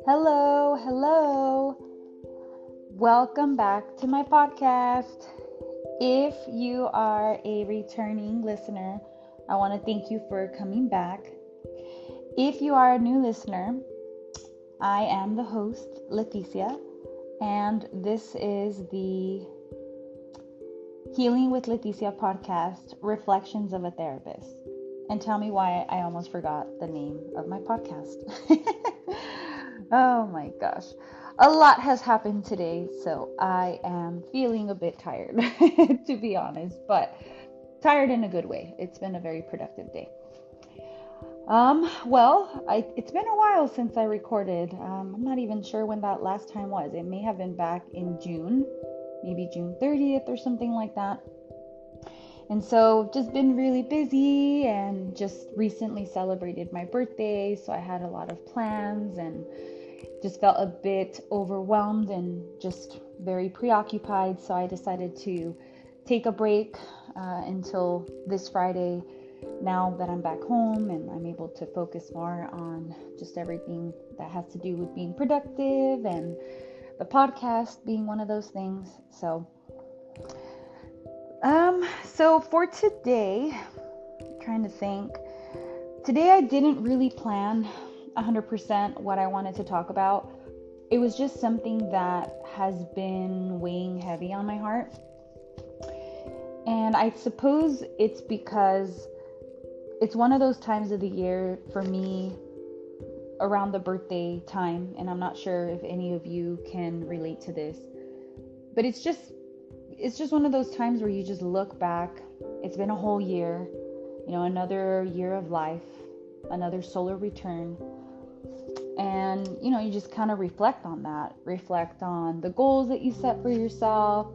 Hello, hello. Welcome back to my podcast. If you are a returning listener, I want to thank you for coming back. If you are a new listener, I am the host, Leticia, and this is the Healing with Leticia podcast, Reflections of a Therapist. And tell me why I almost forgot the name of my podcast. Oh my gosh. A lot has happened today, so I am feeling a bit tired, to be honest, but tired in a good way. It's been a very productive day. It's been a while since I recorded. I'm not even sure when that last time was. It may have been back in June, maybe June 30th or something like that. And so just been really busy and just recently celebrated my birthday. So I had a lot of plans and just felt a bit overwhelmed and just very preoccupied. So I decided to take a break until this Friday, now that I'm back home and I'm able to focus more on just everything that has to do with being productive and the podcast being one of those things. So for today, I'm trying to think. Today I didn't really plan 100% what I wanted to talk about. It was just something that has been weighing heavy on my heart. And I suppose it's because it's one of those times of the year for me around the birthday time, and I'm not sure if any of you can relate to this, but it's just one of those times where you just look back. It's been a whole year, another year of life, another solar return. And, you just kind of reflect on that, reflect on the goals that you set for yourself,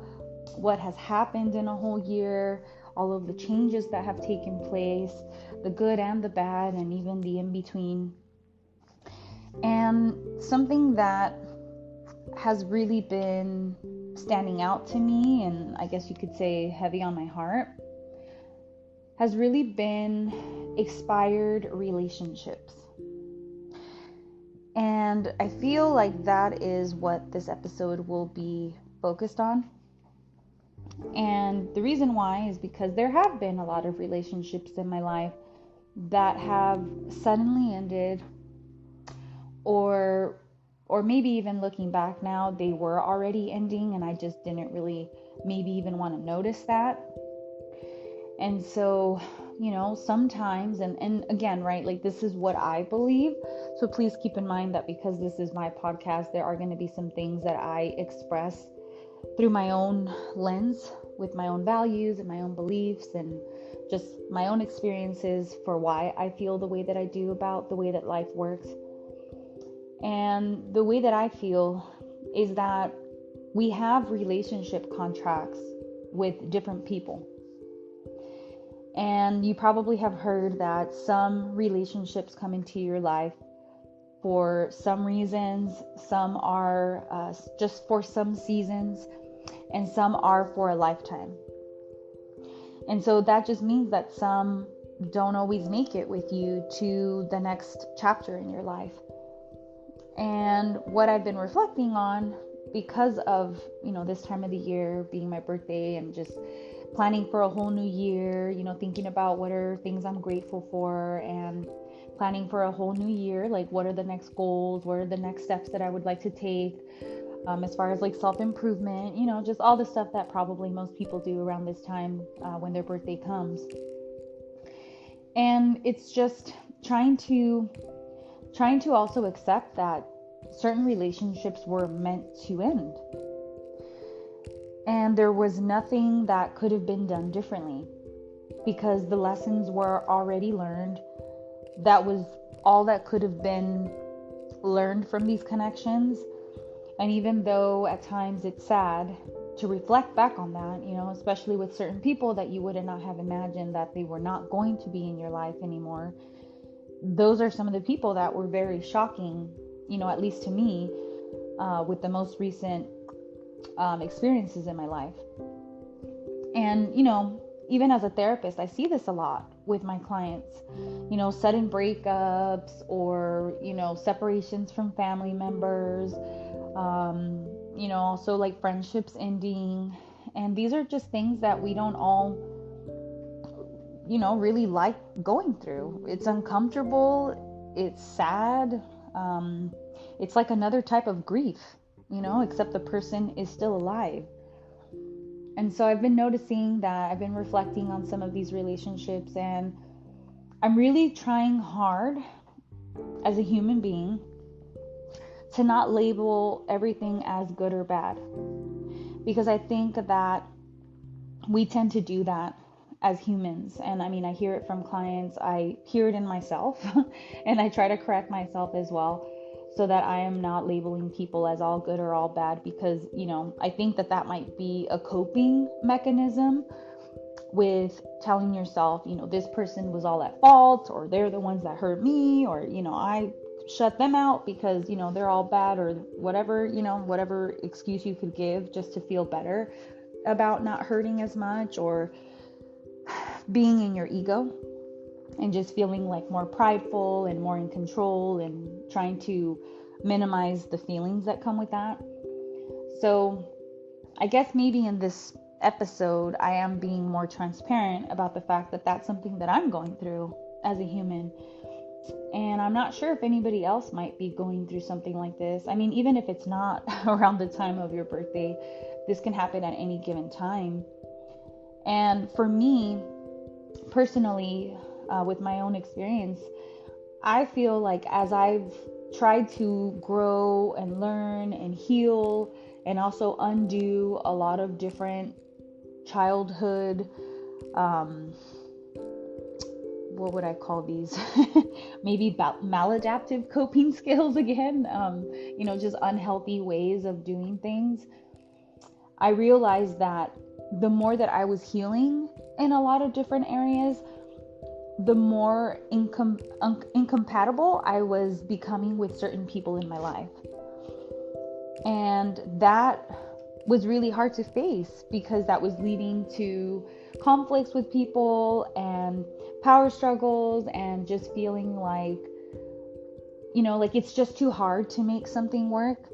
what has happened in a whole year, all of the changes that have taken place, the good and the bad, and even the in-between. And something that has really been standing out to me, and I guess you could say heavy on my heart, has really been expired relationships. And I feel like that is what this episode will be focused on. And the reason why is because there have been a lot of relationships in my life that have suddenly ended, or maybe even looking back now, they were already ending and I just didn't really maybe even want to notice that. And so, sometimes, and again, right, like this is what I believe. So please keep in mind that because this is my podcast, there are going to be some things that I express through my own lens, with my own values and my own beliefs and just my own experiences for why I feel the way that I do about the way that life works. And the way that I feel is that we have relationship contracts with different people. And you probably have heard that some relationships come into your life for some reasons, some are just for some seasons, and some are for a lifetime. And so that just means that some don't always make it with you to the next chapter in your life. And what I've been reflecting on, because of, this time of the year being my birthday and just planning for a whole new year, thinking about what are things I'm grateful for and planning for a whole new year, like what are the next goals, what are the next steps that I would like to take as far as like self-improvement, just all the stuff that probably most people do around this time when their birthday comes. And it's just trying to also accept that certain relationships were meant to end. And there was nothing that could have been done differently because the lessons were already learned. That was all that could have been learned from these connections. And even though at times it's sad to reflect back on that, especially with certain people that you would not have imagined that they were not going to be in your life anymore, those are some of the people that were very shocking, at least to me, with the most recent experiences in my life. And, even as a therapist, I see this a lot with my clients. Sudden breakups or, separations from family members, also like friendships ending. And these are just things that we don't all, really like going through. It's uncomfortable, it's sad, it's like another type of grief, except the person is still alive. And so I've been noticing that I've been reflecting on some of these relationships, and I'm really trying hard as a human being to not label everything as good or bad. Because I think that we tend to do that as humans. And I mean, I hear it from clients, I hear it in myself, and I try to correct myself as well, so that I am not labeling people as all good or all bad, because, I think that might be a coping mechanism with telling yourself, this person was all at fault, or they're the ones that hurt me, or, I shut them out because, they're all bad, or whatever, whatever excuse you could give just to feel better about not hurting as much, or being in your ego and just feeling like more prideful and more in control and trying to minimize the feelings that come with that. So I guess maybe in this episode, I am being more transparent about the fact that that's something that I'm going through as a human. And I'm not sure if anybody else might be going through something like this. I mean, even if it's not around the time of your birthday, this can happen at any given time. And for me, personally, with my own experience, I feel like as I've tried to grow and learn and heal and also undo a lot of different childhood, what would I call these? Maybe maladaptive coping skills again, just unhealthy ways of doing things. I realized that the more that I was healing in a lot of different areas, the more incompatible I was becoming with certain people in my life. And that was really hard to face, because that was leading to conflicts with people and power struggles, and just feeling like, like it's just too hard to make something work.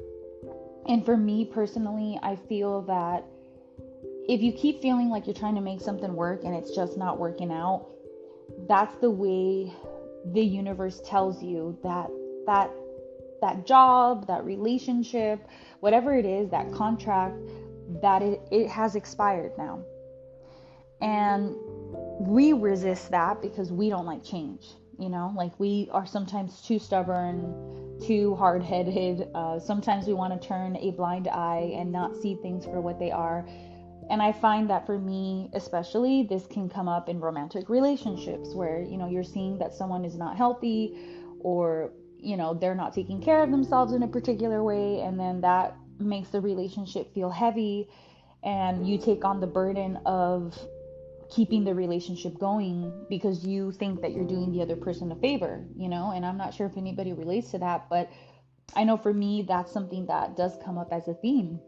And for me personally, I feel that if you keep feeling like you're trying to make something work and it's just not working out, that's the way the universe tells you that job, that relationship, whatever it is, that contract, that it has expired now. And we resist that because we don't like change, like we are sometimes too stubborn, too hard-headed. Sometimes we want to turn a blind eye and not see things for what they are. And I find that for me, especially, this can come up in romantic relationships where, you're seeing that someone is not healthy, or, they're not taking care of themselves in a particular way. And then that makes the relationship feel heavy, and you take on the burden of keeping the relationship going because you think that you're doing the other person a favor, and I'm not sure if anybody relates to that, but I know for me, that's something that does come up as a theme.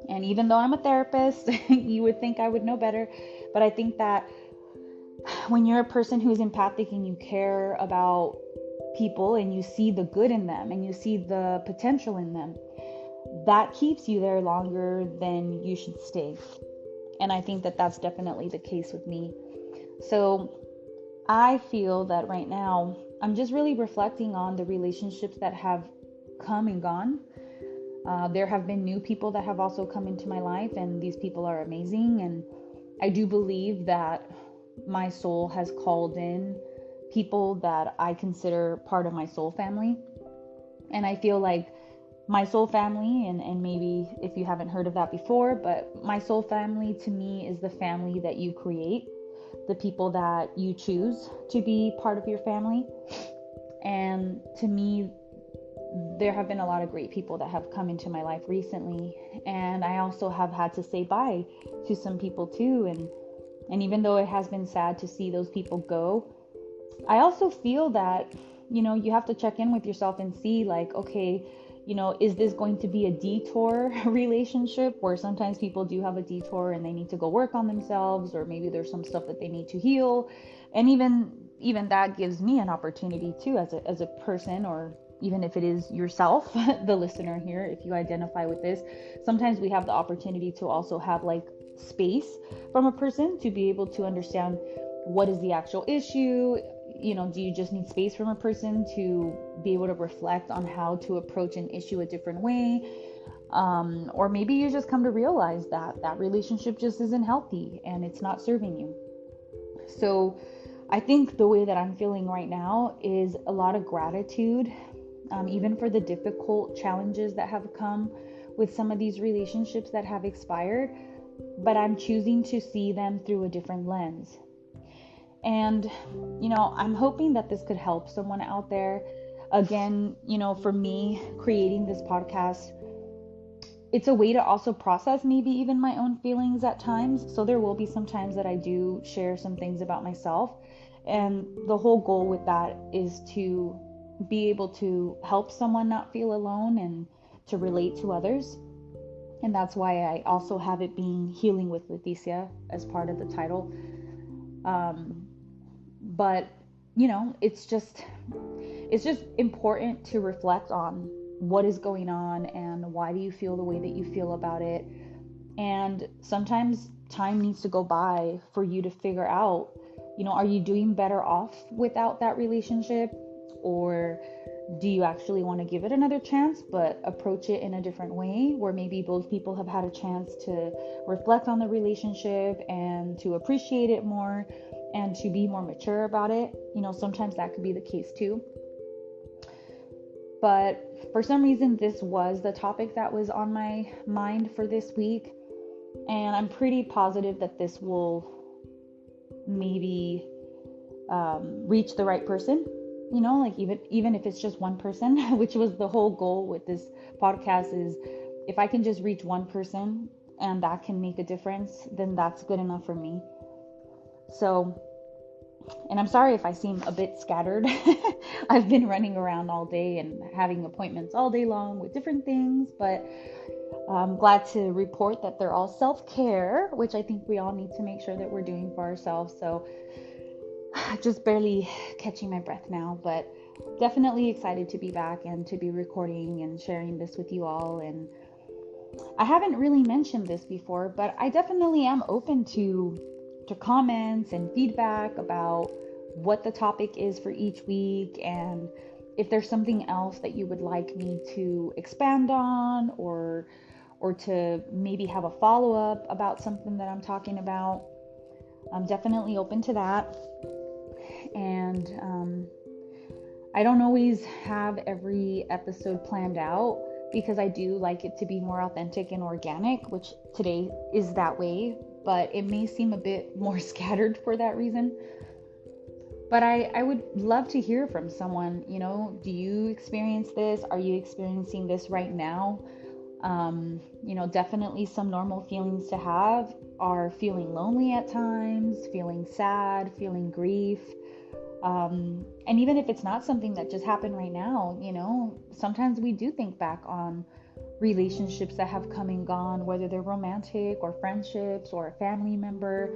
And even though I'm a therapist, you would think I would know better, but I think that when you're a person who's empathic and you care about people and you see the good in them and you see the potential in them, that keeps you there longer than you should stay. And I think that that's definitely the case with me. So I feel that right now I'm just really reflecting on the relationships that have come and gone. There have been new people that have also come into my life, and these people are amazing. And I do believe that my soul has called in people that I consider part of my soul family. And I feel like my soul family, and maybe if you haven't heard of that before, but my soul family to me is the family that you create, the people that you choose to be part of your family. And to me, there have been a lot of great people that have come into my life recently, and I also have had to say bye to some people too. And even though it has been sad to see those people go, I also feel that, you have to check in with yourself and see like, okay, is this going to be a detour relationship where sometimes people do have a detour and they need to go work on themselves, or maybe there's some stuff that they need to heal. And even that gives me an opportunity too, as a person, or even if it is yourself, the listener here, if you identify with this, sometimes we have the opportunity to also have like space from a person to be able to understand what is the actual issue. Do you just need space from a person to be able to reflect on how to approach an issue a different way? Or maybe you just come to realize that that relationship just isn't healthy and it's not serving you. So I think the way that I'm feeling right now is a lot of gratitude, even for the difficult challenges that have come with some of these relationships that have expired, but I'm choosing to see them through a different lens. And, I'm hoping that this could help someone out there. Again, for me, creating this podcast, it's a way to also process maybe even my own feelings at times. So there will be some times that I do share some things about myself. And the whole goal with that is to be able to help someone not feel alone and to relate to others. And that's why I also have it being Healing with Leticia as part of the title. But it's just important to reflect on what is going on and why do you feel the way that you feel about it. And sometimes time needs to go by for you to figure out, are you doing better off without that relationship, or do you actually want to give it another chance but approach it in a different way, where maybe both people have had a chance to reflect on the relationship and to appreciate it more and to be more mature about it. Sometimes that could be the case too. But for some reason, this was the topic that was on my mind for this week. And I'm pretty positive that this will maybe reach the right person, like even if it's just one person, which was the whole goal with this podcast, is if I can just reach one person and that can make a difference, then that's good enough for me. So, and I'm sorry if I seem a bit scattered. I've been running around all day and having appointments all day long with different things, but I'm glad to report that they're all self-care, which I think we all need to make sure that we're doing for ourselves. So just barely catching my breath now, but definitely excited to be back and to be recording and sharing this with you all. And I haven't really mentioned this before, but I definitely am open to comments and feedback about what the topic is for each week, and if there's something else that you would like me to expand on, or to maybe have a follow-up about something that I'm talking about. I'm definitely open to that. And I don't always have every episode planned out, because I do like it to be more authentic and organic, which today is that way, but it may seem a bit more scattered for that reason. But I would love to hear from someone. Do you experience this? Are you experiencing this right now? Definitely some normal feelings to have are feeling lonely at times, feeling sad, feeling grief. And even if it's not something that just happened right now, sometimes we do think back on relationships that have come and gone, whether they're romantic or friendships or a family member,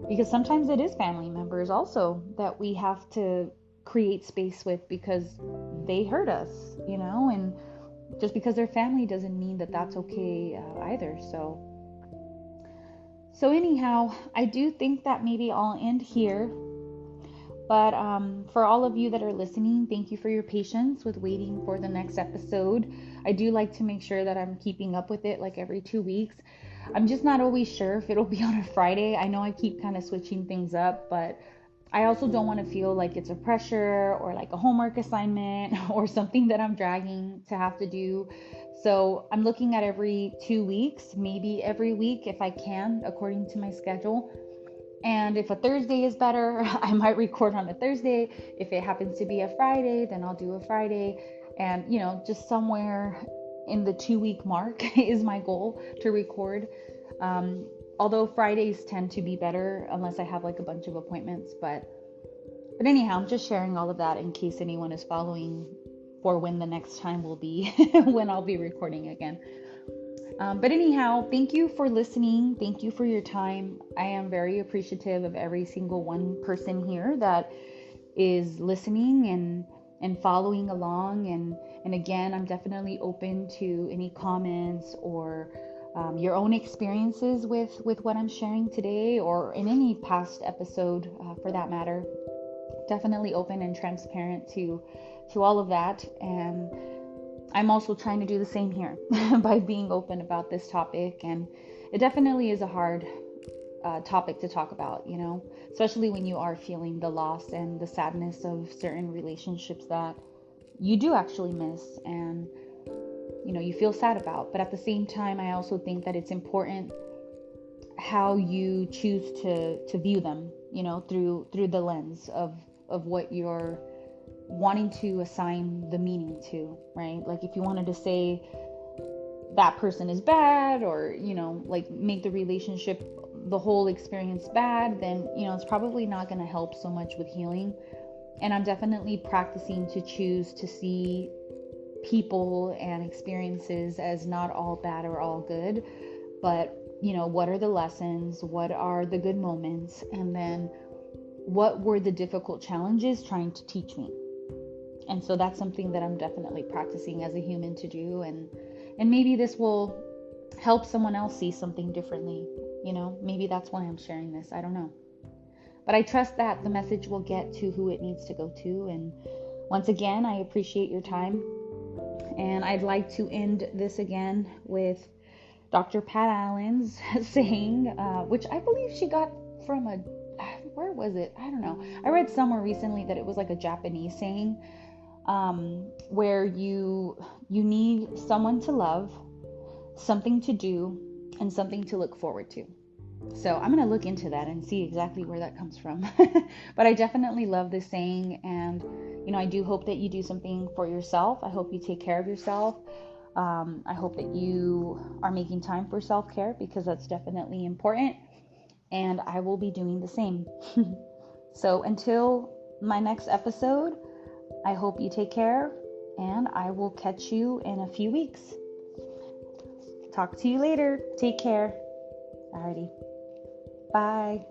because sometimes it is family members also that we have to create space with because they hurt us, and just because they're family doesn't mean that that's okay either. So anyhow, I do think that maybe I'll end here. But for all of you that are listening, thank you for your patience with waiting for the next episode. I do like to make sure that I'm keeping up with it like every 2 weeks. I'm just not always sure if it'll be on a Friday. I know I keep kind of switching things up, but I also don't want to feel like it's a pressure or like a homework assignment or something that I'm dragging to have to do. So I'm looking at every 2 weeks, maybe every week if I can, according to my schedule. And if a Thursday is better, I might record on a Thursday. If it happens to be a Friday, then I'll do a Friday. And, just somewhere in the 2-week mark is my goal to record. Although Fridays tend to be better unless I have like a bunch of appointments. But anyhow, I'm just sharing all of that in case anyone is following for when the next time will be, when I'll be recording again. But anyhow, thank you for listening. Thank you for your time. I am very appreciative of every single one person here that is listening and following along. And again, I'm definitely open to any comments or your own experiences with what I'm sharing today, or in any past episode for that matter. Definitely open and transparent to all of that. And I'm also trying to do the same here by being open about this topic. And it definitely is a hard topic to talk about, especially when you are feeling the loss and the sadness of certain relationships that you do actually miss and, you feel sad about. But at the same time, I also think that it's important how you choose to view them, through the lens of what you're wanting to assign the meaning to, right? Like if you wanted to say that person is bad, or like make the relationship, the whole experience bad, then it's probably not going to help so much with healing. And I'm definitely practicing to choose to see people and experiences as not all bad or all good, but what are the lessons, what are the good moments, and then what were the difficult challenges trying to teach me. And so that's something that I'm definitely practicing as a human to do. And maybe this will help someone else see something differently. Maybe that's why I'm sharing this. I don't know. But I trust that the message will get to who it needs to go to. And once again, I appreciate your time. And I'd like to end this again with Dr. Pat Allen's saying, which I believe she got from where was it? I don't know. I read somewhere recently that it was like a Japanese saying, where you need someone to love, something to do, and something to look forward to. So I'm going to look into that and see exactly where that comes from. But I definitely love this saying. And, I do hope that you do something for yourself. I hope you take care of yourself. I hope that you are making time for self-care, because that's definitely important. And I will be doing the same. So until my next episode, I hope you take care, and I will catch you in a few weeks. Talk to you later. Take care. Alrighty. Bye.